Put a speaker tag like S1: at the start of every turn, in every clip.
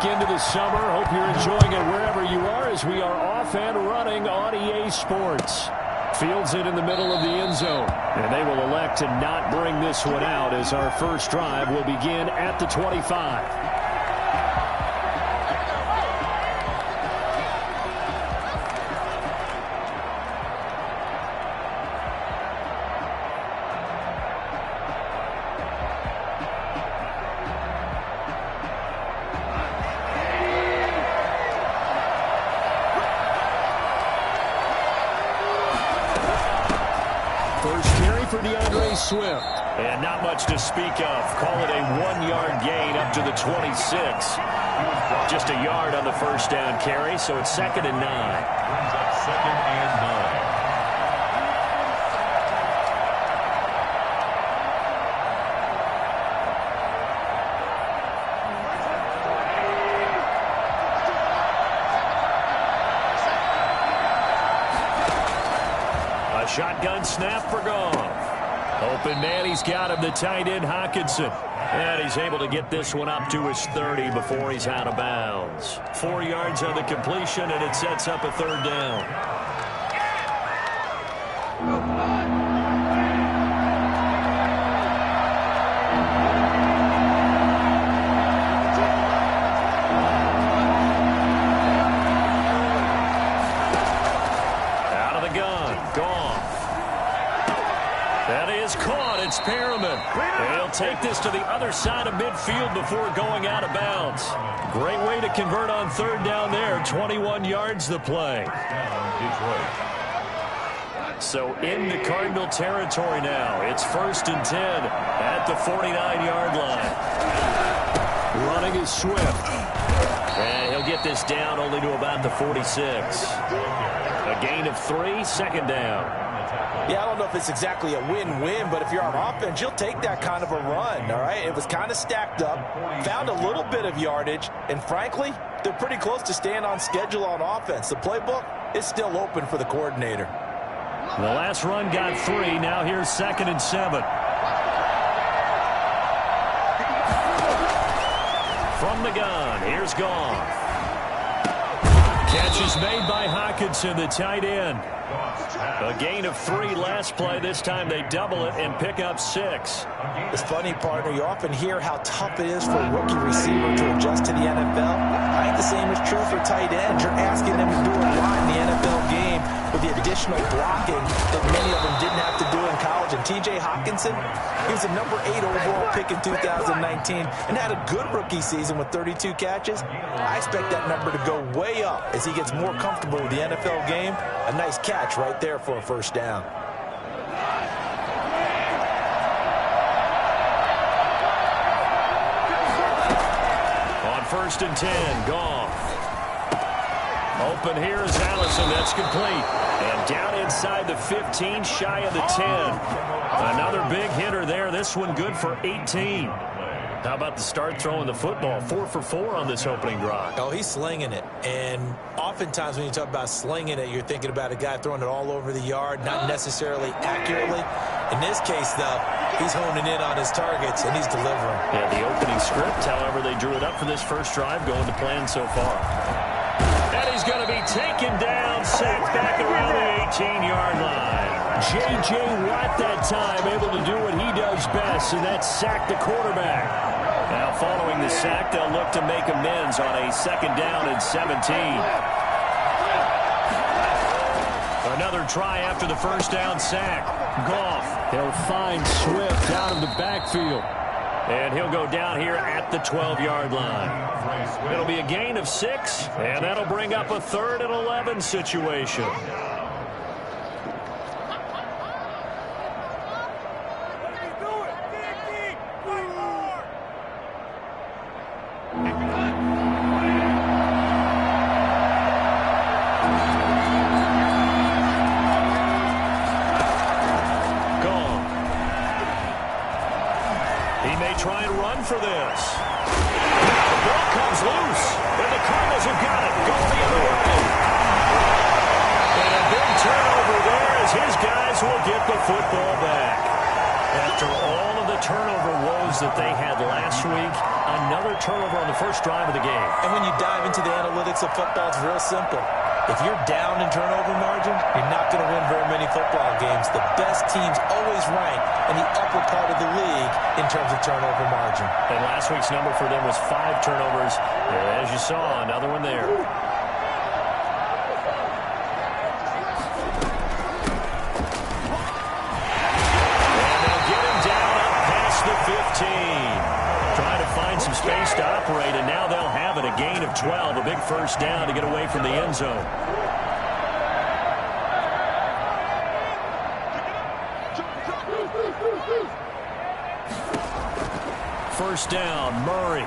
S1: back into the summer. Hope you're enjoying it wherever you are as we are off and running on EA Sports. Fields it in the middle of the end zone. And they will elect to not bring this one out as our first drive will begin at the 25.
S2: Swift. And not much to speak of. Call it a 1-yard gain up to the 26. Just a yard on the first down carry, so it's 2nd and 9. Brings up 2nd and 9. A shotgun snap for Goff. Open man, he's got him, the tight end, Hockenson. And he's able to get this one up to his 30 before he's out of bounds. 4 yards on the completion, and it sets up a 3rd down. Out of the gun, Goff. That is caught. It's Perriman. He'll take this to the other side of midfield before going out of bounds. Great way to convert on 3rd down there. 21 yards the play. So into Cardinal territory now. It's 1st and 10 at the 49-yard line.
S1: Running is Swift.
S2: And he'll get this down only to about the 46. A gain of 3, 2nd down.
S3: Yeah, I don't know if it's exactly a win-win, but if you're on offense, you'll take that kind of a run, all right? It was kind of stacked up, found a little bit of yardage, and frankly, they're pretty close to staying on schedule on offense. The playbook is still open for the coordinator.
S2: The last run got 3. Now here's 2nd and 7. From the gun, here's Goff. Catch is made by Hockenson, the tight end. A gain of 3 last play. This time they double it and pick up 6.
S3: It's funny, partner. You often hear how tough it is for a rookie receiver to adjust to the NFL. I think the same is true for tight ends. You're asking them to do a lot in the NFL game with the additional blocking that many of them didn't have to do in college. And T.J. Hockenson, he was a number 8 overall pick in 2019 and had a good rookie season with 32 catches. I expect that number to go way up as he gets more comfortable with the NFL game. A nice catch right there for a 1st down.
S2: On 1st and 10, Goff. Open here is Allison. That's complete. And down inside the 15, shy of the 10. Another big hitter there. This one good for 18. How about the start throwing the football? 4 for 4 on this opening drive.
S3: Oh, he's slinging it. And oftentimes when you talk about slinging it, you're thinking about a guy throwing it all over the yard, not necessarily accurately. In this case, though, he's honing in on his targets, and he's delivering.
S2: Yeah, the opening script, however, they drew it up for this first drive, going to plan so far. And he's going to be taken down, sacked back around the 18-yard line.
S1: J.J. Watt that time able to do what he does best, and that's sack the quarterback.
S2: Now following the sack, they'll look to make amends on a 2nd down and 17. Another try after the 1st down sack. Goff.
S1: They'll find Swift out of the backfield.
S2: And he'll go down here at the 12-yard line. It'll be a gain of 6, and that'll bring up a 3rd and 11 situation. Try and run for this. The ball comes loose, and the Cardinals have got it. Go the other way. And a big turnover there as his guys will get the football back. After all of the turnover woes that they had last week, another turnover on the first drive of the game.
S3: And when you dive into the analytics of football, it's real simple. If you're down in turnover margin, you're not going to win very many football games. The best teams always rank in the upper part of the league in terms of turnover margin.
S2: And last week's number for them was 5 turnovers. As you saw, another one there. Trying to find some space to operate, and now they'll have it. A gain of 12, a big first down to get away from the end zone. First down, Murray.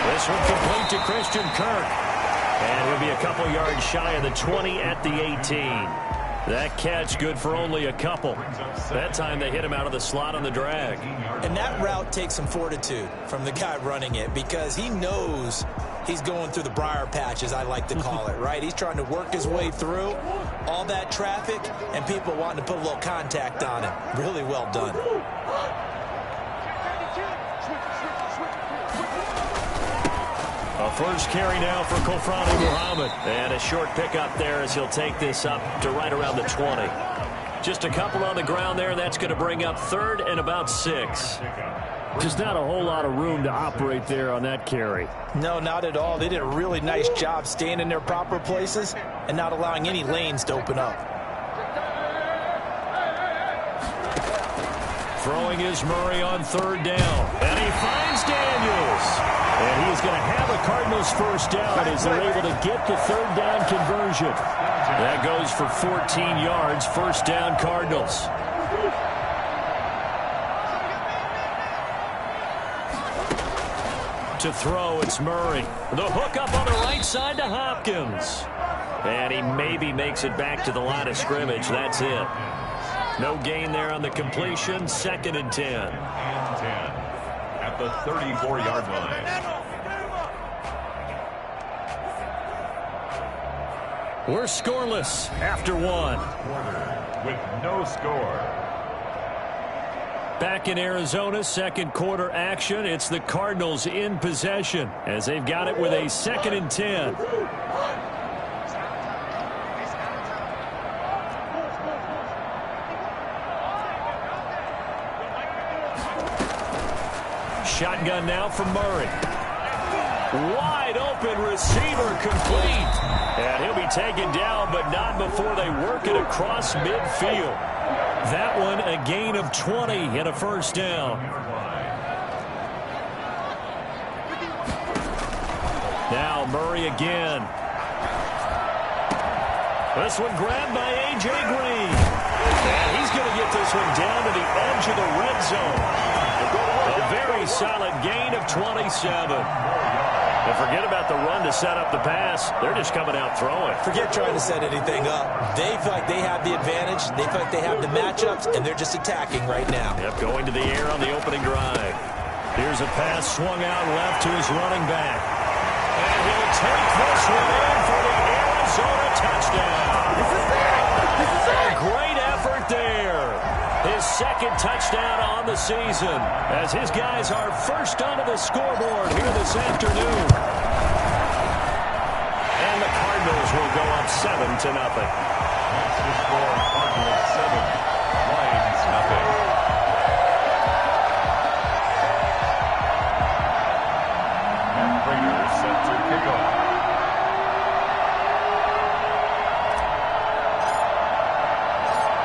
S2: This one complete to Christian Kirk. And he'll be a couple yards shy of the 20 at the 18. That catch good for only a couple. That time they hit him out of the slot on the drag.
S3: And that route takes some fortitude from the guy running it because he knows he's going through the briar patch, as I like to call it, right? He's trying to work his way through all that traffic and people wanting to put a little contact on him. Really well done.
S2: A first carry now for Kofrani Muhammad. And a short pickup there as he'll take this up to right around the 20. Just a couple on the ground there. That's going to bring up 3rd and about 6.
S1: Just not a whole lot of room to operate there on that carry.
S3: No, not at all. They did a really nice job staying in their proper places and not allowing any lanes to open up.
S2: Throwing is Murray on 3rd down. And he finds Daniels. And he's going to have a Cardinals first down as they're able to get the 3rd down conversion. That goes for 14 yards. First down, Cardinals. To throw, it's Murray. The hook up on the right side to Hopkins. And he maybe makes it back to the line of scrimmage. That's it. No gain there on the completion. 2nd and 10.
S4: At the 34-yard line.
S2: We're scoreless after 1.
S4: Quarter with no score.
S2: Back in Arizona, 2nd quarter action. It's the Cardinals in possession as they've got it with a 2nd and 10. Shotgun now from Murray. Wide open receiver complete. And he'll be taken down, but not before they work it across midfield. That one a gain of 20 and a first down. Now Murray again. This one grabbed by A.J. Green. And he's going to get this one down to the edge of the red zone. A very solid gain of 27. And forget about the run to set up the pass. They're just coming out throwing.
S3: Forget trying to set anything up. They feel like they have the advantage. They feel like they have the matchups, and they're just attacking right now.
S2: Yep, going to the air on the opening drive. Here's a pass swung out left to his running back. And he'll take this one in for the Arizona touchdown. A great effort there. His 2nd touchdown on the season as his guys are first onto the scoreboard here this afternoon. And the Cardinals will go up 7-0.
S4: That's the score. Cardinals 7, Lions nothing. And Raiders set to kick off.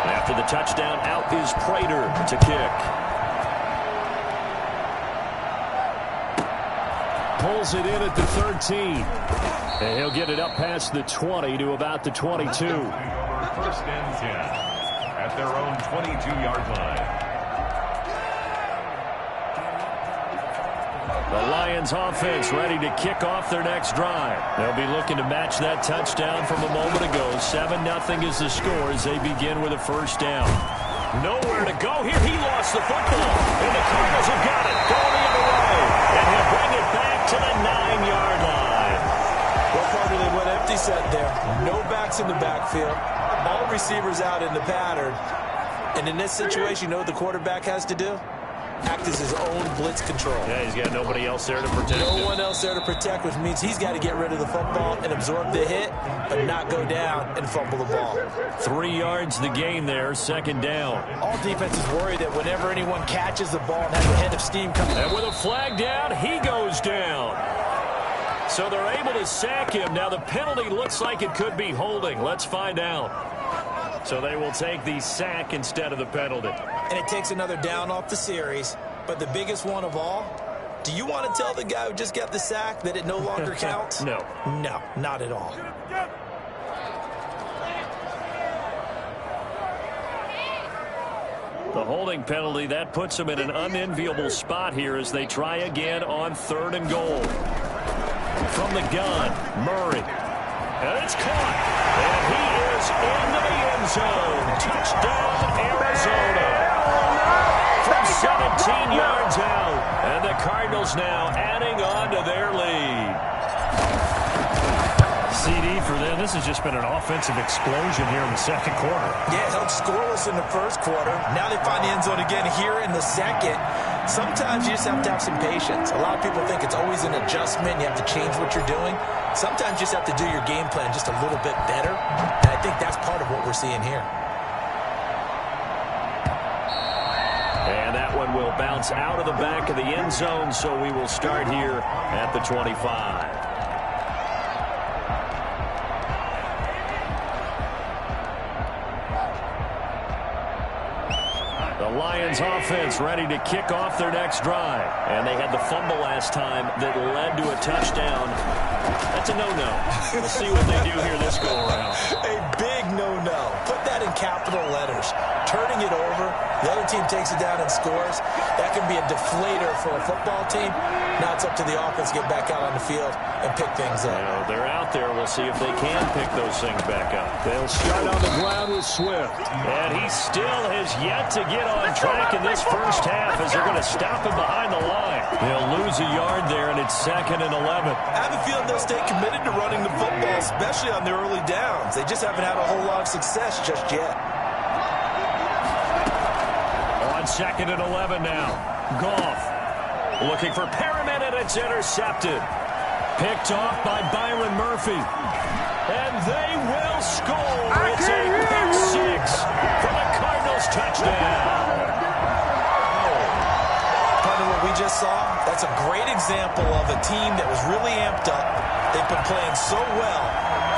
S2: After the touchdown, out is Prater to kick.
S1: Pulls it in at the 13. And he'll get it up past the 20 to about the 22.
S4: 1st and 10 at their own 22-yard line.
S2: The Lions offense ready to kick off their next drive. They'll be looking to match that touchdown from a moment ago. 7-0 is the score as they begin with a first down. Nowhere to go here. He lost the football. And the Cardinals have got it. Going the other way. And he'll bring it back to the 9-yard line.
S3: Well, partly they went empty set there. No backs in the backfield. All receivers out in the pattern. And in this situation, you know what the quarterback has to do? act as his own blitz control.
S2: Yeah, he's got nobody else there to protect
S3: No
S2: him.
S3: one else there to protect, which means he's got to get rid of the football and absorb the hit, but not go down and fumble the ball.
S2: 3 yards the gain there, 2nd down.
S3: All defenses worry that whenever anyone catches the ball and has a head of steam coming.
S2: And with a flag down, he goes down. So they're able to sack him. Now the penalty looks like it could be holding. Let's find out. So they will take the sack instead of the penalty.
S3: And it takes another down off the series. But the biggest one of all, do you want to tell the guy who just got the sack that it no longer counts?
S2: No.
S3: No, not at all.
S2: The holding penalty, that puts them in an unenviable spot here as they try again on 3rd and goal. From the gun, Murray. And it's caught. And he is into the end zone. Touchdown, Arizona. From 17 yards out. And the Cardinals now adding on to their lead.
S1: CD for them. This has just been an offensive explosion here in the 2nd quarter.
S3: Yeah, held scoreless in the 1st quarter. Now they find the end zone again here in the 2nd. Sometimes you just have to have some patience. A lot of people think it's always an adjustment. You have to change what you're doing. Sometimes you just have to do your game plan just a little bit better. And I think that's part of what we're seeing here.
S2: And that one will bounce out of the back of the end zone, so we will start here at the 25. The Lions offense ready to kick off their next drive. And they had the fumble last time that led to a touchdown. That's a no-no. We'll see what they do here this go-around.
S3: A big no-no. Put that in capital letters. Turning it over, the other team takes it down and scores. That can be a deflator for a football team. Now it's up to the offense to get back out on the field and pick things up.
S2: You know, they're out there. We'll see if they can pick those things back up.
S1: They'll start on the ground with Swift.
S2: And he still has yet to get on track in this first half as they're going to stop him behind the line. They'll lose a yard there, and it's 2nd and 11.
S3: I have a feeling they'll stay committed to running the football, especially on their early downs. They just haven't had a whole lot of success just yet.
S2: On 2nd and 11 now. Goff looking for Perriman, and it's intercepted. Picked off by Byron Murphy. And they will score. It's a pick 6 for the Cardinals touchdown.
S3: Partner, what we just saw, that's a great example of a team that was really amped up. They've been playing so well,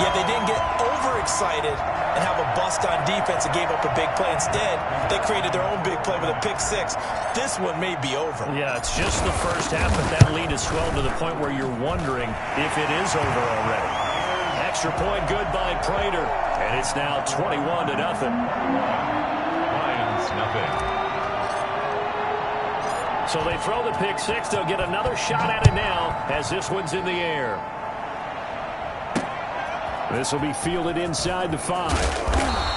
S3: yet they didn't get overexcited and have a bust on defense and gave up a big play. Instead, they created their own big play with a pick 6. This one may be over.
S2: Yeah, it's just the first half, but that lead has swelled to the point where you're wondering if it is over already. Extra point good by Prater, and it's now 21-0.
S4: Lions, nothing.
S2: So they throw the pick 6. They'll get another shot at it now as this one's in the air.
S1: This will be fielded inside the 5.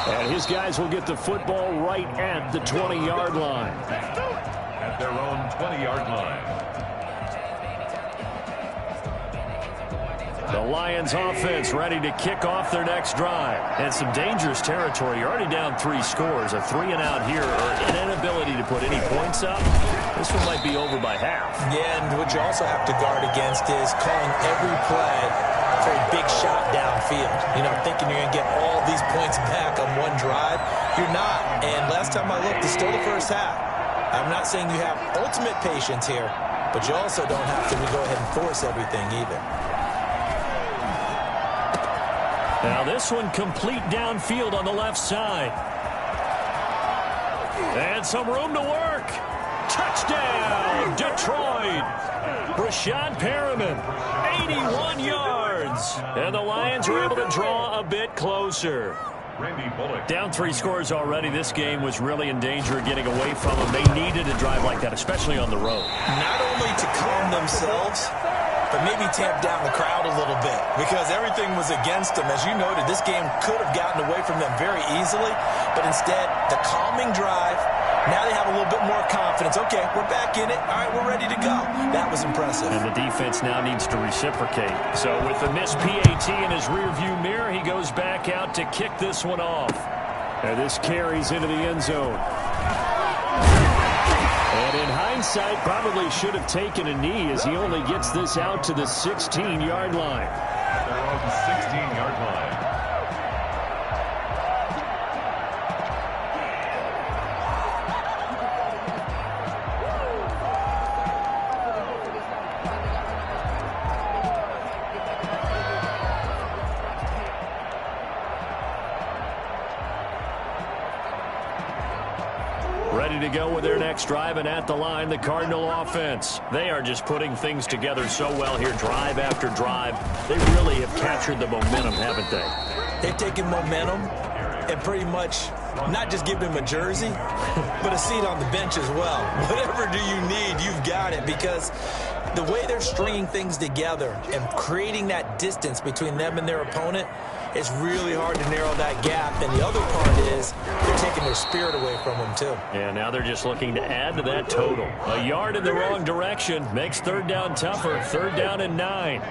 S1: And his guys will get the football right at the 20-yard line.
S4: At their own 20-yard line.
S2: The Lions offense ready to kick off their next drive. And some dangerous territory. You're already down 3 scores. A 3-and-out here, or an inability to put any points up. This one might be over by half.
S3: Yeah, and what you also have to guard against is calling every play for a big shot downfield. You know, thinking you're going to get all these points back on one drive. You're not. And last time I looked, it's still the first half. I'm not saying you have ultimate patience here, but you also don't have to go ahead and force everything either.
S2: Now this one complete downfield on the left side. And some room to work. Touchdown, Detroit. Rashad Perriman, 81 yards. And the Lions were able to draw a bit closer.
S4: Randy Bullock.
S2: Down 3 scores already. This game was really in danger of getting away from them. They needed a drive like that, especially on the road.
S3: Not only to calm themselves, but maybe tamp down the crowd a little bit because everything was against them. As you noted, this game could have gotten away from them very easily, but instead, the calming drive, now they have a little bit more confidence. Okay, we're back in it. All right, we're ready to go. That was impressive.
S2: And the defense now needs to reciprocate. So with the missed PAT in his rearview mirror, he goes back out to kick this one off.
S1: And this carries into the end zone. And in hindsight, probably should have taken a knee as he only gets this out to the 16-yard line.
S4: Their own 16-yard line.
S2: Ready to go with their next drive, and at the line, the Cardinal offense. They are just putting things together so well here, drive after drive. They really have captured the momentum, haven't they?
S3: They've taken momentum and pretty much not just given him a jersey, but a seat on the bench as well. Whatever do you need, you've got it, because the way they're stringing things together and creating that distance between them and their opponent, it's really hard to narrow that gap. And the other part is they're taking their spirit away from them, too.
S2: Yeah, now they're just looking to add to that total. A yard in the wrong direction makes third down tougher. Third down and 9.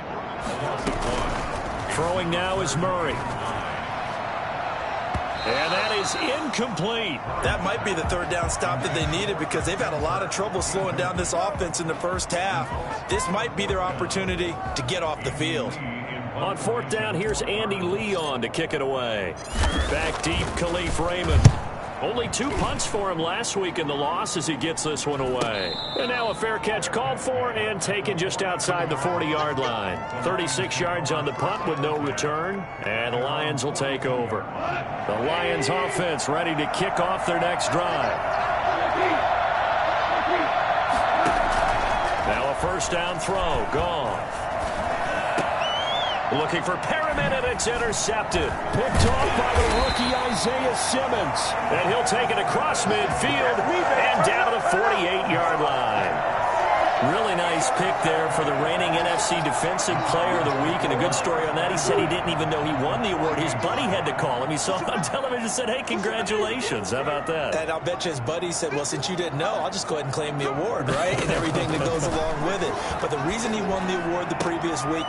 S2: Throwing now is Murray. And that is incomplete.
S3: That might be the third down stop that they needed, because they've had a lot of trouble slowing down this offense in the first half. This might be their opportunity to get off the field.
S2: On fourth down, here's Andy Leon to kick it away. Back deep, Khalif Raymond. Only 2 punts for him last week in the loss as he gets this one away. And now a fair catch called for and taken just outside the 40-yard line. 36 yards on the punt with no return, and the Lions will take over. The Lions offense ready to kick off their next drive. Now a first down throw, gone. Looking for Perriman, and it's intercepted.
S1: Picked off by the rookie Isaiah Simmons.
S2: And he'll take it across midfield and down to the 48-yard line. Really nice pick there for the reigning NFC Defensive Player of the Week. And a good story on that, he said he didn't even know he won the award. His buddy had to call him. He saw it on television and said, hey, congratulations. How about that?
S3: And I'll bet you his buddy said, well, since you didn't know, I'll just go ahead and claim the award, right? And everything that goes along with it. But the reason he won the award the previous week...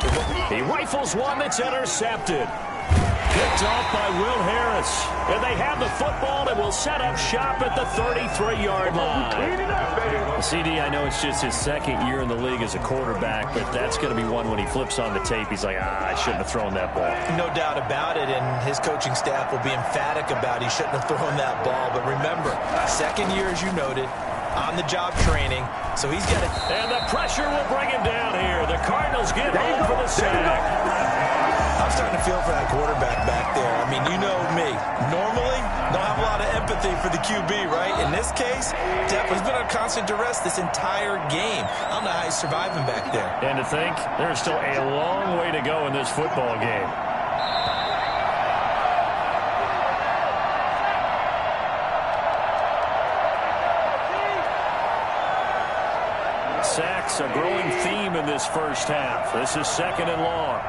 S2: He rifles one that's intercepted. Picked off by Will Harris. And they have the football and will set up shop at the 33-yard line. CD, I know it's just his second year in the league as a quarterback, but that's going to be one when he flips on the tape. He's like, I shouldn't have thrown that ball.
S3: No doubt about it, and his coaching staff will be emphatic about he shouldn't have thrown that ball. But remember, second year, as you noted, on-the-job training, so he's got it.
S2: And the pressure will bring him down here. The Cardinals get home for the sack.
S3: I'm starting to feel for that quarterback back there. I mean, you know me. Normally, don't have a lot of empathy for the QB, right? In this case, he's been under constant duress this entire game. I don't know how he's surviving back there.
S2: And to think, there's still a long way to go in this football game. Sacks, a growing theme in this first half. This is second and long.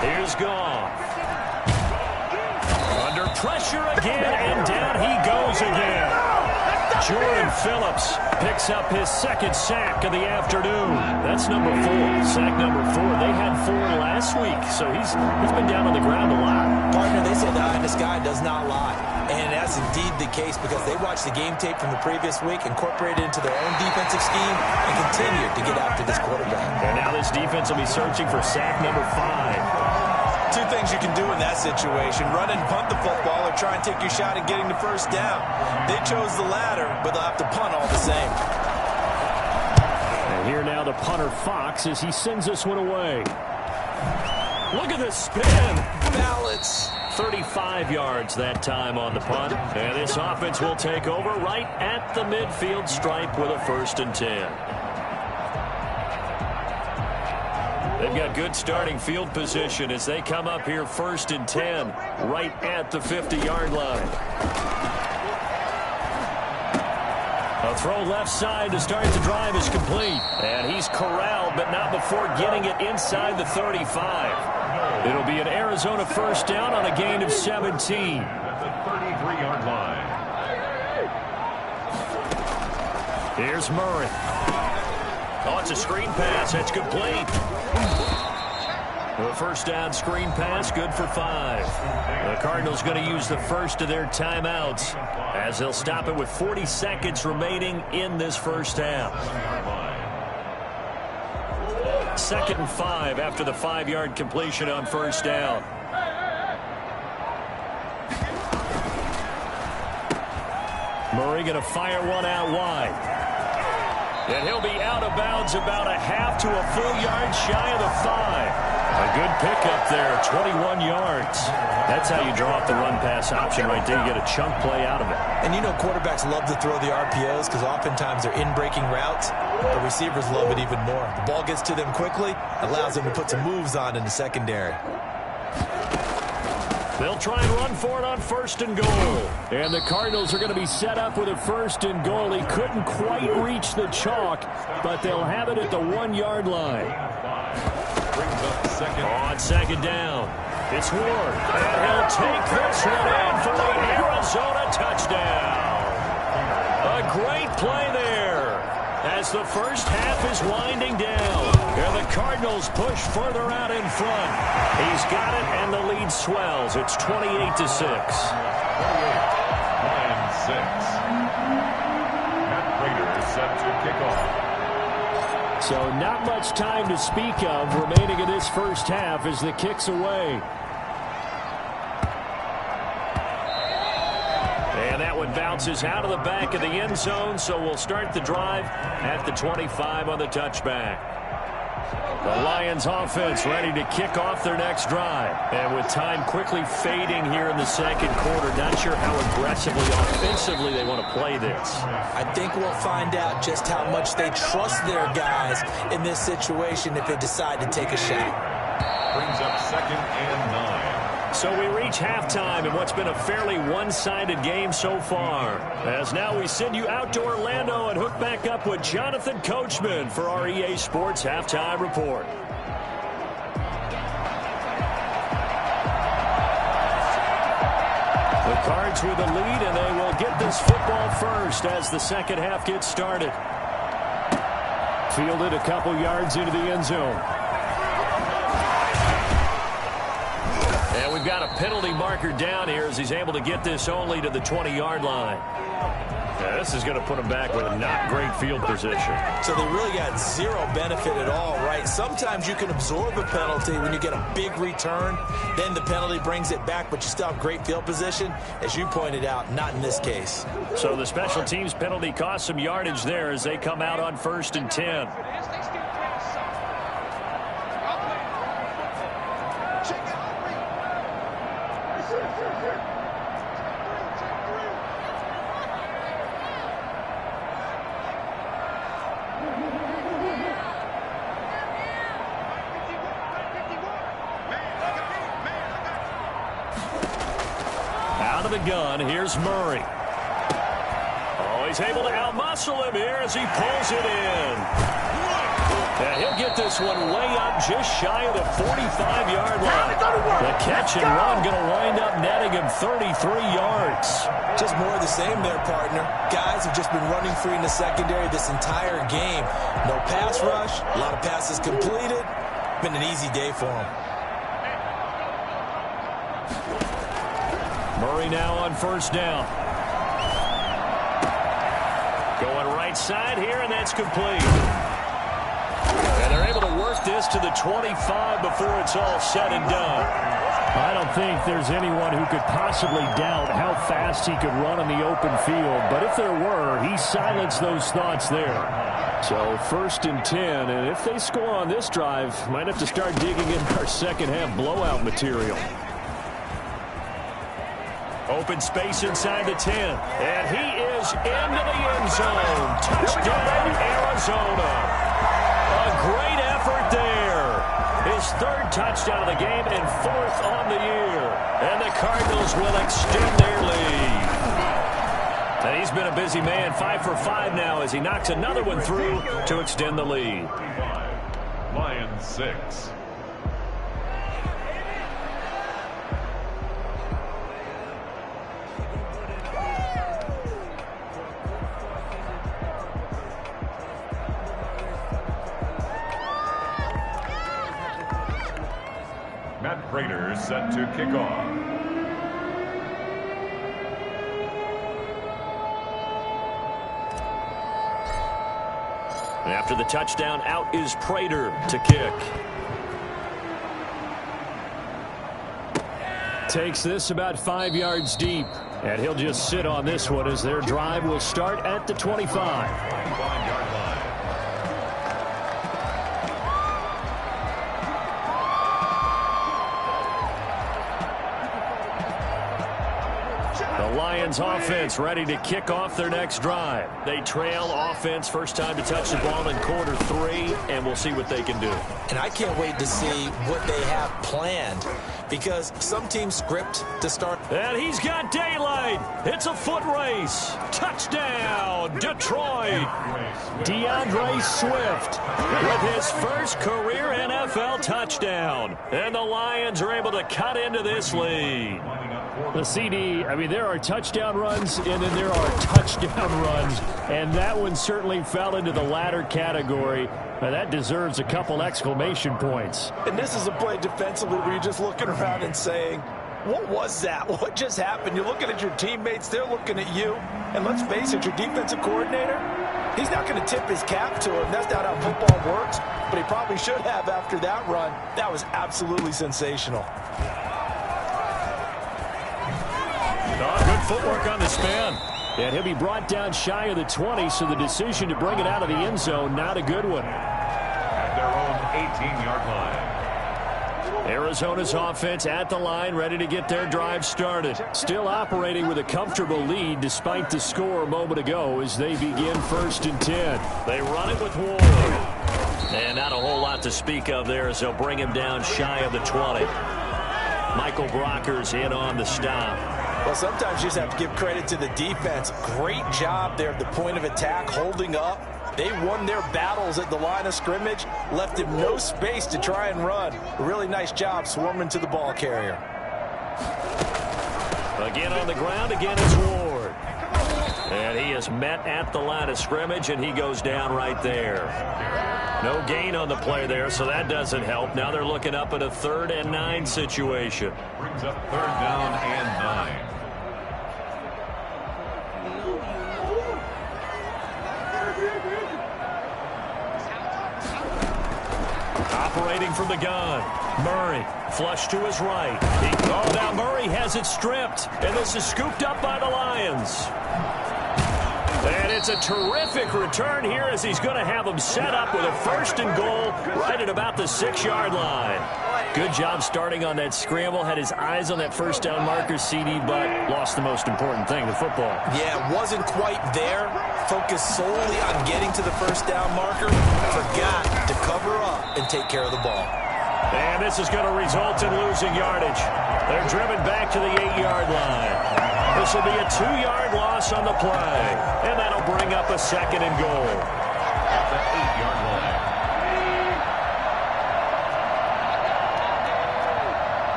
S2: Here's Goff. Under pressure again, and down he goes again. Jordan Phillips picks up his second sack of the afternoon. That's number 4. Sack number 4. They had 4 last week, so he's been down on the ground a lot.
S3: Partner, they say the eye in the sky does not lie. And that's indeed the case, because they watched the game tape from the previous week, incorporated it into their own defensive scheme, and continued to get after this quarterback.
S2: And now this defense will be searching for sack number 5.
S3: 2 things you can do in that situation: run and punt the football, or try and take your shot at getting the first down. They chose the latter, but they'll have to punt all the same.
S1: And here now the punter Fox as he sends this one away.
S2: Look at this spin.
S3: Balance.
S2: 35 yards that time on the punt. And this offense will take over right at the midfield stripe with a 1st and 10. They've got good starting field position as they come up here 1st and 10 right at the 50-yard line. A throw left side to start the drive is complete. And he's corralled, but not before getting it inside the 35. It'll be an Arizona first down on a gain of 17.
S4: At the 33-yard line.
S2: Here's Murray. Oh, it's a screen pass. That's complete. The first down screen pass, good for 5. The Cardinals going to use the first of their timeouts as they'll stop it with 40 seconds remaining in this first half. 2nd and 5 after the 5-yard completion on first down. Murray going to fire one out wide. And he'll be out of bounds about a half to a full yard shy of the 5. A good pickup there, 21 yards. That's how you draw up the run-pass option right there. You get a chunk play out of it.
S3: And you know quarterbacks love to throw the RPOs because oftentimes they're in-breaking routes. The receivers love it even more. The ball gets to them quickly, allows them to put some moves on in the secondary.
S1: They'll try and run for it on 1st and goal. And the Cardinals are going to be set up with a 1st and goal. He couldn't quite reach the chalk, but they'll have it at the 1-yard line.
S2: On 2nd down, it's Ward. And he'll take this one in for the Arizona touchdown. A great play there as the first half is winding down. And the Cardinals push further out in front. He's got it, and the lead swells. It's 28-6.
S4: 9-6. Matt Prater is set to kick off.
S1: So not much time to speak of remaining in this first half as the kick's away.
S2: And that one bounces out of the back of the end zone, so we'll start the drive at the 25 on the touchback. The Lions offense ready to kick off their next drive. And with time quickly fading here in the second quarter, not sure how aggressively, offensively they want to play this.
S3: I think we'll find out just how much they trust their guys in this situation if they decide to take a shot.
S4: Brings up 2nd and 9.
S2: So we reach halftime in what's been a fairly one-sided game so far. As now we send you out to Orlando and hook back up with Jonathan Coachman for our EA Sports Halftime Report. The Cards with the lead, and they will get this football first as the second half gets started.
S1: Fielded a couple yards into the end zone.
S2: And we've got a penalty marker down here as he's able to get this only to the 20-yard line. Yeah, this is going to put him back with a not great field position.
S3: So they really got zero benefit at all, right? Sometimes you can absorb a penalty when you get a big return. Then the penalty brings it back, but you still have great field position. As you pointed out, not in this case.
S2: So the special teams penalty cost some yardage there as they come out on 1st and 10. Out of the gun, here's Murray. Oh, he's able to outmuscle him here as he pulls it in. And he'll get this one way up just shy of the 45-yard line. The catch and run going to wind up netting him 33 yards.
S3: Just more of the same there, partner. Guys have just been running free in the secondary this entire game. No pass rush, a lot of passes completed. Been an easy day for them.
S2: Murray now on 1st down. Going right side here, and that's complete. And they're able to work this to the 25 before it's all said and done.
S1: I don't think there's anyone who could possibly doubt how fast he could run in the open field. But if there were, he silenced those thoughts there. So 1st and 10, and if they score on this drive, might have to start digging in our second half blowout material.
S2: Open space inside the 10. And he is into the end zone. Touchdown, Arizona. A great effort there. His 3rd touchdown of the game and 4th on the year. And the Cardinals will extend their lead. And he's been a busy man, 5 for 5 now as he knocks another one through to extend the lead.
S4: Lions 6. Prater set to kick off.
S2: After the touchdown, out is Prater to kick.
S1: Takes this about 5 yards deep. And he'll just sit on this one as their drive will start at the 25.
S4: 25-yard line.
S2: The Lions offense ready to kick off their next drive. They trail offense, first time to touch the ball in quarter 3, and we'll see what they can do.
S3: And I can't wait to see what they have planned, because some teams script to start.
S2: And he's got daylight. It's a foot race. Touchdown, Detroit.
S1: DeAndre Swift
S2: With his first career NFL touchdown. And the Lions are able to cut into this lead.
S1: The CD, I mean, there are touchdown runs, and then there are touchdown runs, and that one certainly fell into the latter category. Now, that deserves a couple exclamation points.
S3: And this is a play defensively where you're just looking around and saying, what was that? What just happened? You're looking at your teammates, they're looking at you, and let's face it, your defensive coordinator, he's not going to tip his cap to him. That's not how football works, but he probably should have after that run. That was absolutely sensational.
S2: Good footwork on the spin.
S1: And he'll be brought down shy of the 20, so the decision to bring it out of the end zone, not a good one.
S4: At their own 18-yard line.
S2: Arizona's offense at the line, ready to get their drive started.
S1: Still operating with a comfortable lead despite the score a moment ago as they begin 1st and 10.
S2: They run it with Ward. And not a whole lot to speak of there as they'll bring him down shy of the 20. Michael Brocker's in on the stop.
S3: Well, sometimes you just have to give credit to the defense. Great job there at the point of attack, holding up. They won their battles at the line of scrimmage, left him no space to try and run. A really nice job swarming to the ball carrier.
S2: Again on the ground, again it's Ward. And he is met at the line of scrimmage, and he goes down right there. No gain on the play there, so that doesn't help. Now they're looking up at a 3rd and 9 situation.
S4: Brings up 3rd down and 9.
S2: Operating from the gun. Murray, flush to his right. Now Murray has it stripped, and this is scooped up by the Lions. And it's a terrific return here as he's going to have them set up with a 1st and goal right at about the 6-yard line. Good job starting on that scramble. Had his eyes on that first down marker, CD, but lost the most important thing, the football.
S3: Yeah, wasn't quite there. Focused solely on getting to the first down marker. Forgot to cover up and take care of the ball.
S2: And this is going to result in losing yardage. They're driven back to the 8-yard line. This will be a 2-yard loss on the play. And that'll bring up a 2nd and goal.
S4: At the 8-yard line.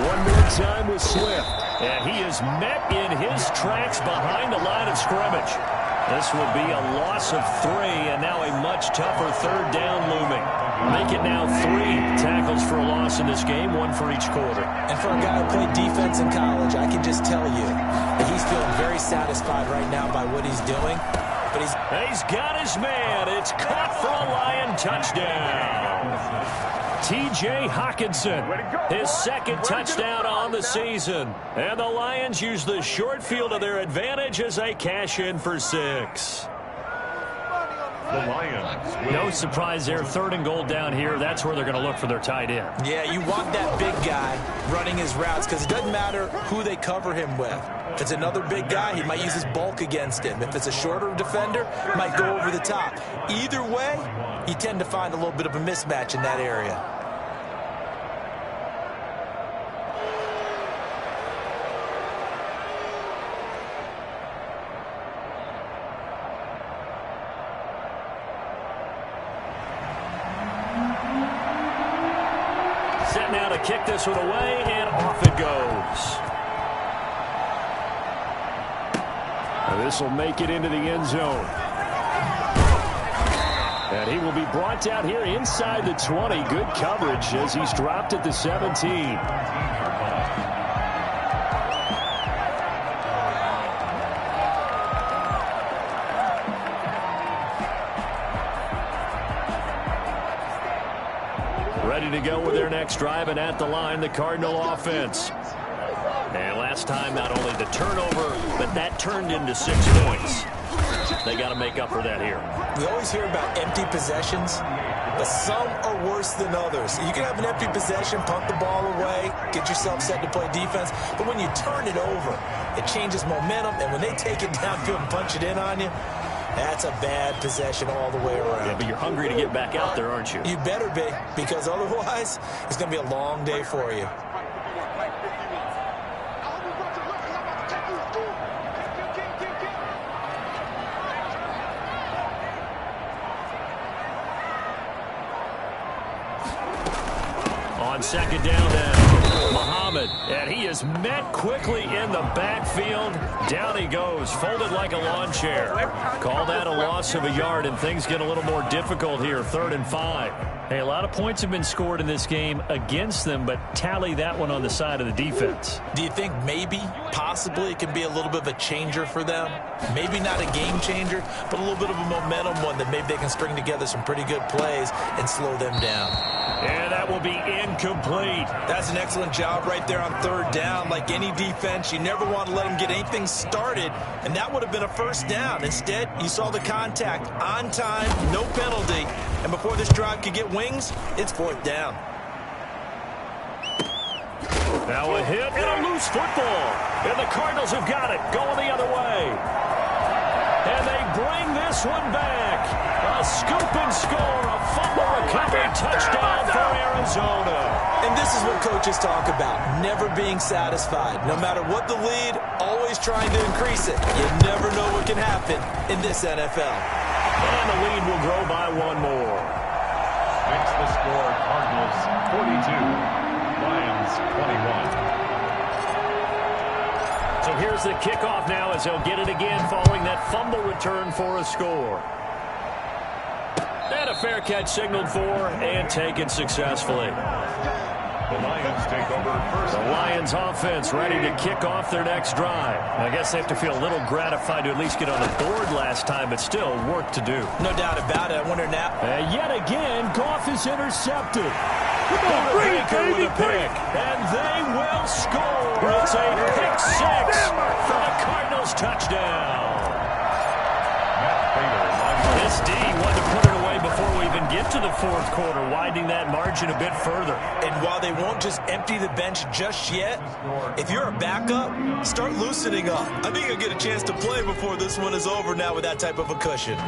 S1: One more time with Swift.
S2: And he is met in his tracks behind the line of scrimmage. This will be a loss of 3, and now a much tougher 3rd down looming. Make it now 3 tackles for a loss in this game, 1 for each quarter.
S3: And for a guy who played defense in college, I can just tell you that he's feeling very satisfied right now by what he's doing. But
S2: he's got his man. It's caught for a Lion touchdown. T.J. Hockenson, his 2nd touchdown on the season. And the Lions use the short field to their advantage as they cash in for 6.
S4: The Lions.
S1: No surprise there, 3rd and goal down here. That's where they're going to look for their tight end.
S3: Yeah, you want that big guy running his routes because it doesn't matter who they cover him with. If it's another big guy, he might use his bulk against him. If it's a shorter defender, he might go over the top. Either way, you tend to find a little bit of a mismatch in that area.
S2: Set now to kick this one away, and off it goes.
S1: This will make it into the end zone. And he will be brought down here inside the 20. Good coverage as he's dropped at the 17. Ready to go with their next drive, and at the line, the Cardinal offense. And last time, not only the turnover, but that turned into 6 points. They got to make up for that here.
S3: We always hear about empty possessions, but some are worse than others. You can have an empty possession, punt the ball away, get yourself set to play defense, but when you turn it over, it changes momentum, and when they take it downfield and punch it in on you, that's a bad possession all the way around.
S1: Yeah, but you're hungry to get back out there, aren't you?
S3: You better be, because otherwise, it's going to be a long day for you.
S1: On second down now, Muhammad, and he is met quickly in the backfield. Down he goes, folded like a lawn chair. Call that a loss of a yard, and things get a little more difficult here, 3rd and 5.
S2: Hey, a lot of points have been scored in this game against them, but tally that one on the side of the defense.
S3: Do you think maybe, possibly, it can be a little bit of a changer for them? Maybe not a game changer, but a little bit of a momentum one that maybe they can string together some pretty good plays and slow them down.
S1: And that will be incomplete.
S3: That's an excellent job right there on 3rd down. Like any defense, you never want to let them get anything started, and that would have been a 1st down. Instead, you saw the contact on time, no penalty, and before this drive could get wings, it's 4th down.
S1: Now a hit and a loose football, and the Cardinals have got it, going the other way. And they bring this one back. A scoop and score, a fumble recovery touchdown for Arizona.
S3: And this is what coaches talk about, never being satisfied. No matter what the lead, always trying to increase it. You never know what can happen in this NFL.
S1: And the lead will grow by 1 more.
S4: Makes the score Cardinals 42, Lions 21.
S1: So here's the kickoff now as they'll get it again following that fumble return for a score. And a fair catch signaled for and taken successfully.
S4: The Lions take over first.
S1: The Lions offense ready to kick off their next drive. I guess they have to feel a little gratified to at least get on the board last time, but still work to do.
S3: No doubt about it. I wonder now.
S1: Yet again, Goff is intercepted. Come on, bring it, baby, with a pick. And they will score. It's a pick 6 for the Cardinals touchdown. This D wanted to put it away before we even get to the 4th quarter, widening that margin a bit further.
S3: And while they won't just empty the bench just yet, if you're a backup, start loosening up. I think you'll get a chance to play before this one is over now with that type of a cushion.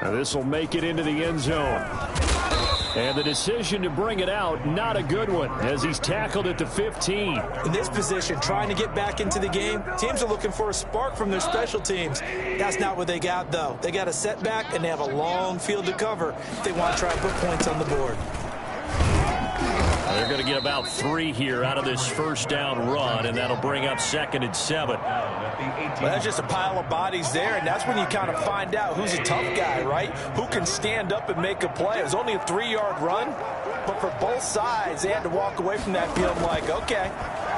S1: Now this will make it into the end zone. And the decision to bring it out, not a good one, as he's tackled at the 15.
S3: In this position, trying to get back into the game, teams are looking for a spark from their special teams. That's not what they got, though. They got a setback, and they have a long field to cover if they want to try and put points on the board.
S1: They're going to get about 3 here out of this 1st down run, and that'll bring up 2nd and 7.
S3: Well, that's just a pile of bodies there, and that's when you kind of find out who's a tough guy, right? Who can stand up and make a play. It was only a 3-yard run, but for both sides, they had to walk away from that field like, okay,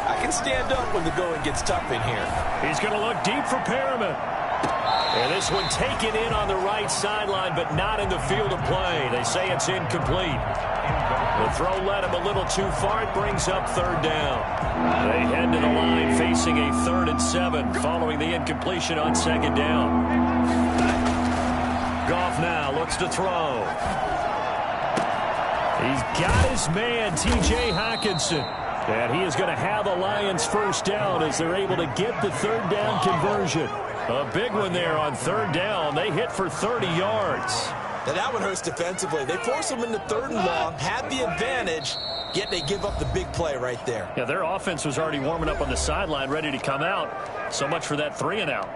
S3: I can stand up when the going gets tough in here.
S1: He's going to look deep for Perriman. And this one taken in on the right sideline, but not in the field of play. They say it's incomplete. The throw led him a little too far. It brings up 3rd down. They head to the line facing a 3rd and 7 following the incompletion on 2nd down. Goff now looks to throw. He's got his man, T.J. Hockenson. And he is going to have a Lions 1st down as they're able to get the 3rd down conversion. A big one there on 3rd down. They hit for 30 yards.
S3: Now that one hurts defensively. They force them into 3rd and long, had the advantage, yet they give up the big play right there.
S1: Yeah, their offense was already warming up on the sideline, ready to come out. So much for that 3 and out.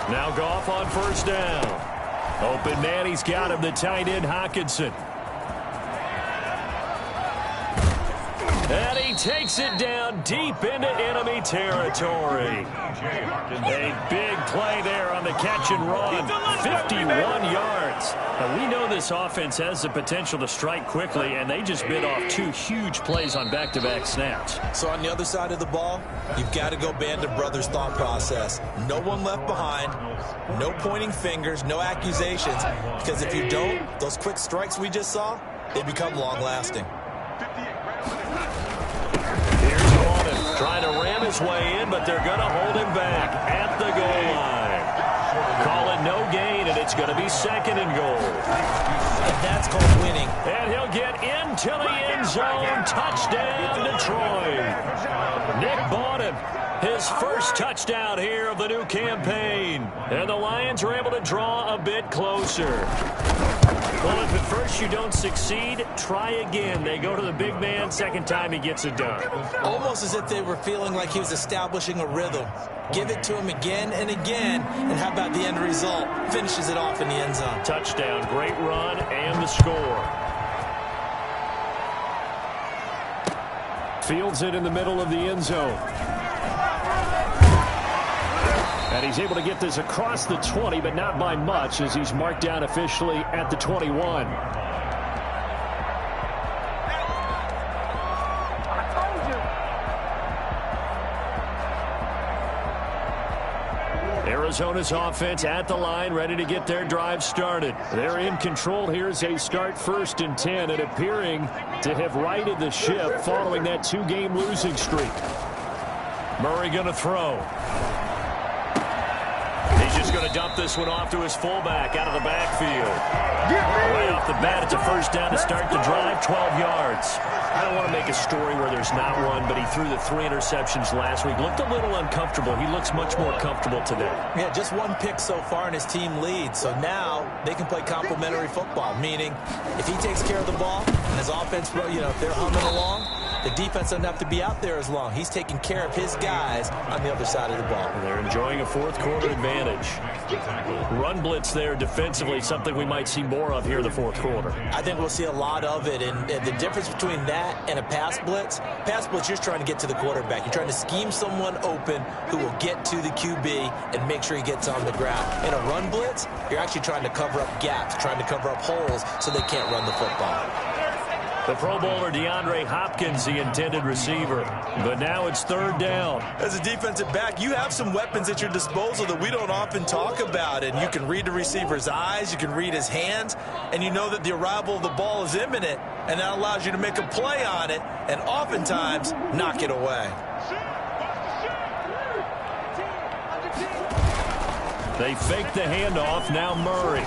S1: Now Goff on 1st down. Open man, he's got him, the tight end Hockenson.
S2: And he takes it down deep into enemy territory. A big play there on the catch and run. 51 yards. Now, we know this offense has the potential to strike quickly, and they just bit off 2 huge plays on back-to-back snaps.
S3: So on the other side of the ball, you've got to go Band of Brothers thought process. No one left behind, no pointing fingers, no accusations, because if you don't, those quick strikes we just saw, they become long-lasting.
S2: Here's Coleman trying to ram his way in, but they're going to hold him back at the goal line. Call it no gain, and it's going to be 2nd and goal.
S3: And that's called winning.
S2: And he'll get into the end zone. Touchdown, Detroit. Nick Bawden, his first touchdown here of the new campaign. And the Lions are able to draw a bit closer. Well, if at first you don't succeed, try again. They go to the big man. Second time he gets it done.
S3: Almost as if they were feeling like he was establishing a rhythm. Give it to him again and again. And how about the end result? Finishes it off in the end zone.
S2: Touchdown, great run, and the score.
S1: Fields it in the middle of the end zone. And he's able to get this across the 20, but not by much, as he's marked down officially at the 21. Arizona's offense at the line, ready to get their drive started. They're in control here as they start 1st and 10, and appearing to have righted the ship following that 2-game losing streak.
S2: Murray going to throw. He's just going to dump this one off to his fullback out of the backfield. Right off the bat, it's a first down to start the drive, 12 yards. I don't want to make a story where there's not one, but he threw the 3 interceptions last week. Looked a little uncomfortable. He looks much more comfortable today.
S3: Yeah, just 1 pick so far, and his team leads. So now they can play complementary football, meaning if he takes care of the ball and his offense, if they're humming along, the defense doesn't have to be out there as long. He's taking care of his guys on the other side of the ball.
S2: And they're enjoying a 4th quarter advantage. Run blitz there defensively, something we might see more of here in the 4th quarter.
S3: I think we'll see a lot of it, and the difference between that and a pass blitz, you're just trying to get to the quarterback. You're trying to scheme someone open who will get to the QB and make sure he gets on the ground. In a run blitz, you're actually trying to cover up gaps, trying to cover up holes so they can't run the football.
S2: The Pro Bowler DeAndre Hopkins, the intended receiver. But now it's 3rd down.
S3: As a defensive back, you have some weapons at your disposal that we don't often talk about. And you can read the receiver's eyes, you can read his hands, and you know that the arrival of the ball is imminent. And that allows you to make a play on it and oftentimes knock it away.
S2: They fake the handoff. Now Murray.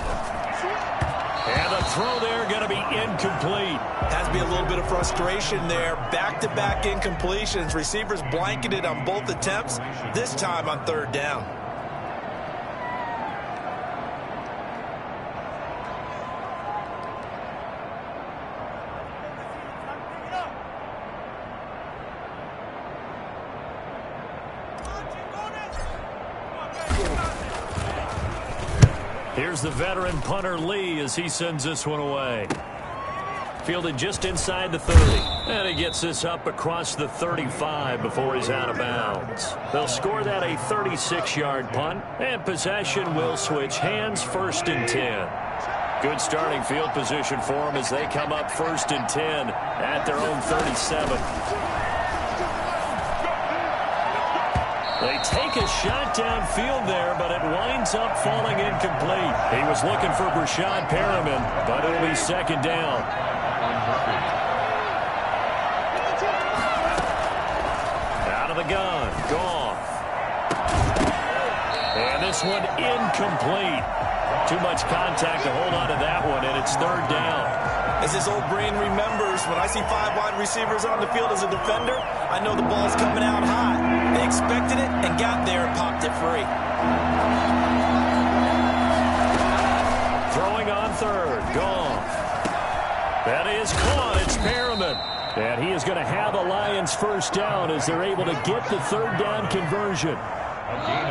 S2: And the throw there going to be incomplete.
S3: Has to be a little bit of frustration there. Back-to-back incompletions. Receivers blanketed on both attempts, this time on 3rd down.
S2: Here's the veteran punter Lee as he sends this one away. Fielded just inside the 30. And he gets this up across the 35 before he's out of bounds. They'll score that a 36-yard punt. And possession will switch hands, 1st and 10. Good starting field position for them as they come up 1st and 10 at their own 37. They take a shot downfield there, but it winds up falling incomplete. He was looking for Brashad Perriman, but it'll be 2nd down. Out of the gun, Goff. And this one incomplete. Too much contact to hold on to that one, and it's 3rd down.
S3: As his old brain remembers, when I see 5 wide receivers on the field as a defender, I know the ball's coming out hot. They expected it and got there and popped it free.
S2: Throwing on 3rd, Goff. That is caught. It's Perriman. And he is going to have a Lions 1st down as they're able to get the 3rd down conversion.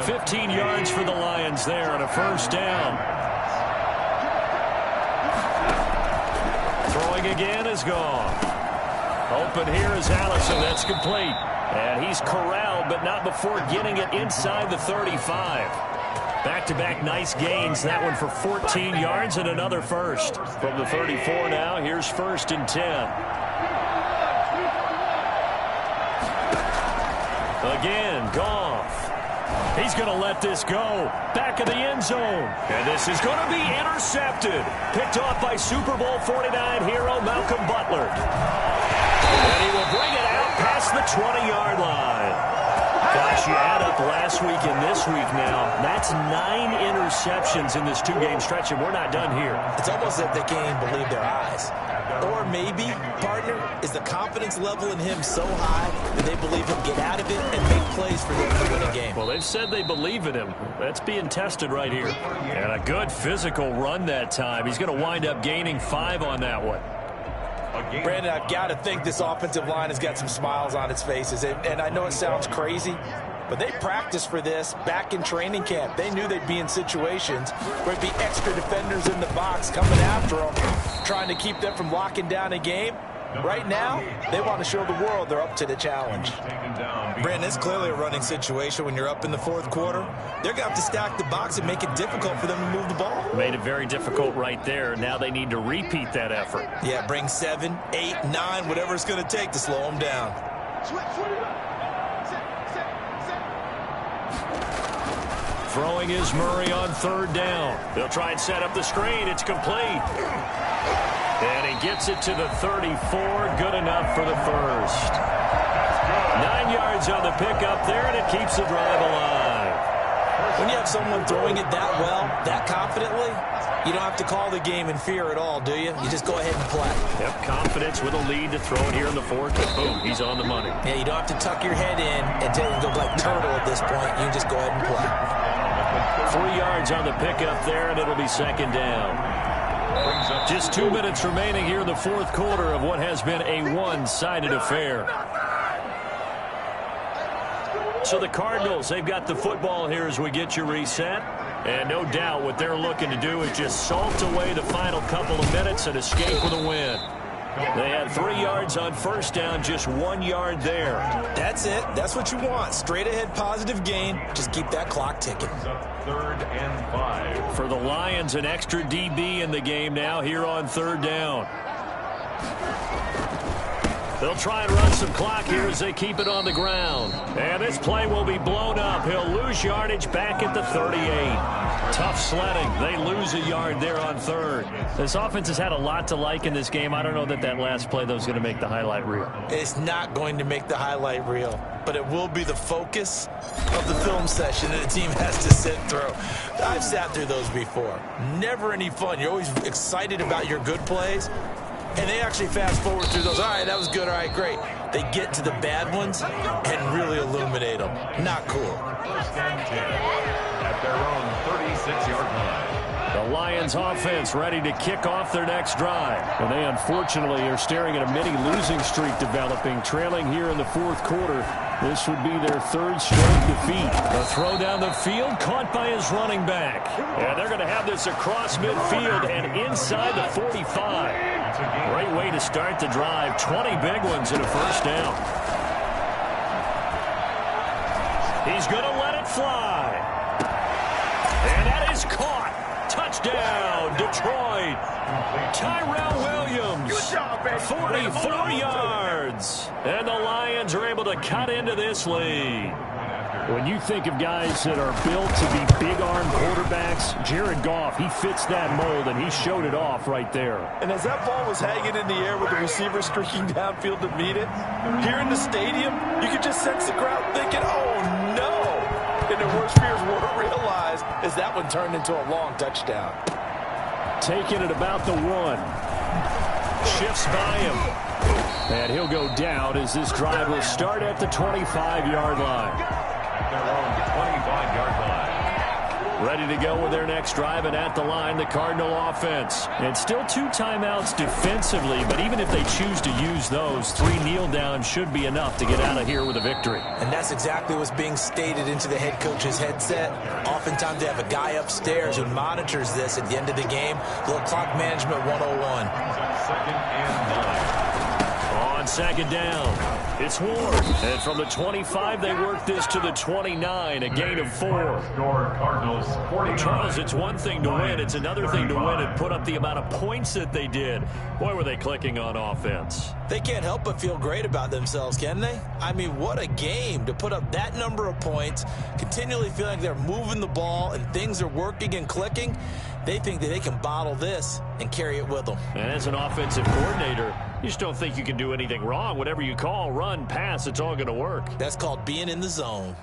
S2: 15 yards for the Lions there and a 1st down. Throwing again is Goff. Open here is Allison. That's complete. And he's corralled, but not before getting it inside the 35. Back-to-back nice gains. That one for 14 yards and another first. From the 34 now, here's 1st and 10. Again, Goff. He's going to let this go. Back of the end zone. And this is going to be intercepted. Picked off by Super Bowl 49 hero Malcolm Butler. And he will bring it out past the 20-yard line. Gosh, you add up last week and this week now, that's 9 interceptions in this 2-game stretch, and we're not done here.
S3: It's almost like they can't even believe their eyes. Or maybe, partner, is the confidence level in him so high that they believe he'll get out of it and make plays for them to win a game.
S2: Well, they've said they believe in him. That's being tested right here. And a good physical run that time. He's going to wind up gaining 5 on that one.
S3: Brandon, I've got to think this offensive line has got some smiles on its faces. And I know it sounds crazy, but they practiced for this back in training camp. They knew they'd be in situations where it'd be extra defenders in the box coming after them, trying to keep them from locking down a game. Right now, they want to show the world they're up to the challenge. Brandon, it's clearly a running situation when you're up in the 4th quarter. They're going to have to stack the box and make it difficult for them to move the ball.
S2: Made it very difficult right there. Now they need to repeat that effort.
S3: Yeah, bring 7, 8, 9, whatever it's going to take to slow them down.
S2: Throwing is Murray on 3rd down. They'll try and set up the screen. It's complete. And he gets it to the 34. Good enough for the first. 9 yards on the pickup there, and it keeps the drive alive.
S3: When you have someone throwing it that well, that confidently, you don't have to call the game in fear at all, do you? You just go ahead and play.
S2: Yep, confidence with a lead to throw it here in the 4th, and boom, he's on the money.
S3: Yeah, you don't have to tuck your head in and tell you to go like turtle at this point. You can just go ahead and play.
S2: 3 yards on the pickup there, and it'll be 2nd down. Just 2 minutes remaining here in the 4th quarter of what has been a one-sided affair. So the Cardinals, they've got the football here as we get you reset. And no doubt what they're looking to do is just salt away the final couple of minutes and escape with a win. They had 3 yards on 1st down, just 1 yard there.
S3: That's it. That's what you want. Straight ahead positive gain. Just keep that clock ticking.
S4: 3rd and 5.
S2: For the Lions, an extra DB in the game now here on 3rd down. They'll try and run some clock here as they keep it on the ground. And this play will be blown up. He'll lose yardage back at the 38. Tough sledding. They lose a yard there on 3rd. This offense has had a lot to like in this game. I don't know that last play, though, is going to make the highlight reel.
S3: It's not going to make the highlight reel, but it will be the focus of the film session that the team has to sit through. I've sat through those before. Never any fun. You're always excited about your good plays. And they actually fast forward through those. All right, that was good. All right, great. They get to the bad ones and really illuminate them. Not cool.
S4: 1st and 10 at their own 36-yard line.
S1: The Lions offense ready to kick off their next drive. And they unfortunately are staring at a mini losing streak developing, trailing here in the 4th quarter. This would be their 3rd straight defeat. The throw down the field caught by his running back. And they're going to have this across midfield and inside the 45. Great way to start the drive. 20 big ones in a 1st down. He's going to let it fly. And that is caught. Touchdown, Detroit. Tyrell Williams, 44 yards. And the Lions are able to cut into this lead. When you think of guys that are built to be big-arm quarterbacks, Jared Goff, he fits that mold, and he showed it off right there.
S3: And as that ball was hanging in the air with the receiver streaking downfield to meet it, here in the stadium, you could just sense the crowd thinking, oh, no. And their worst fears were realized as that one turned into a long touchdown.
S1: Taking it about the 1. Shifts by him. And he'll go down as this drive will start at the 25-yard line.
S4: Their own 25-yard line.
S1: Ready to go with their next drive, and at the line, the Cardinal offense. And still 2 timeouts defensively, but even if they choose to use those, 3 kneel downs should be enough to get out of here with a victory.
S3: And that's exactly what's being stated into the head coach's headset. Oftentimes they have a guy upstairs who monitors this at the end of the game. A little clock management 101.
S4: 2nd and 9.
S2: On second down. It's Ward. And from the 25, they work this to the 29, a gain of 4.
S4: Cardinals 49.
S2: Charles, it's one thing to win. It's another thing to win and put up the amount of points that they did. Boy, were they clicking on offense.
S3: They can't help but feel great about themselves, can they? I mean, what a game to put up that number of points, continually feeling like they're moving the ball and things are working and clicking. They think that they can bottle this and carry it with them.
S2: And as an offensive coordinator, you just don't think you can do anything wrong. Whatever you call, run, pass, it's all going to work.
S3: That's called being in the zone.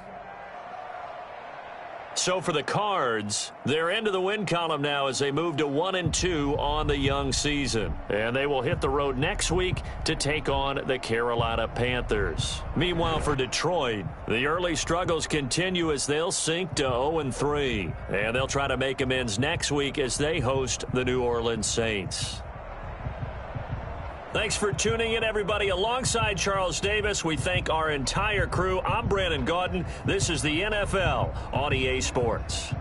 S2: So for the Cards, they're into the win column now as they move to 1-2 on the young season. And they will hit the road next week to take on the Carolina Panthers. Meanwhile, for Detroit, the early struggles continue as they'll sink to 0-3. And they'll try to make amends next week as they host the New Orleans Saints. Thanks for tuning in, everybody. Alongside Charles Davis, we thank our entire crew. I'm Brandon Gaudin. This is the NFL on EA Sports.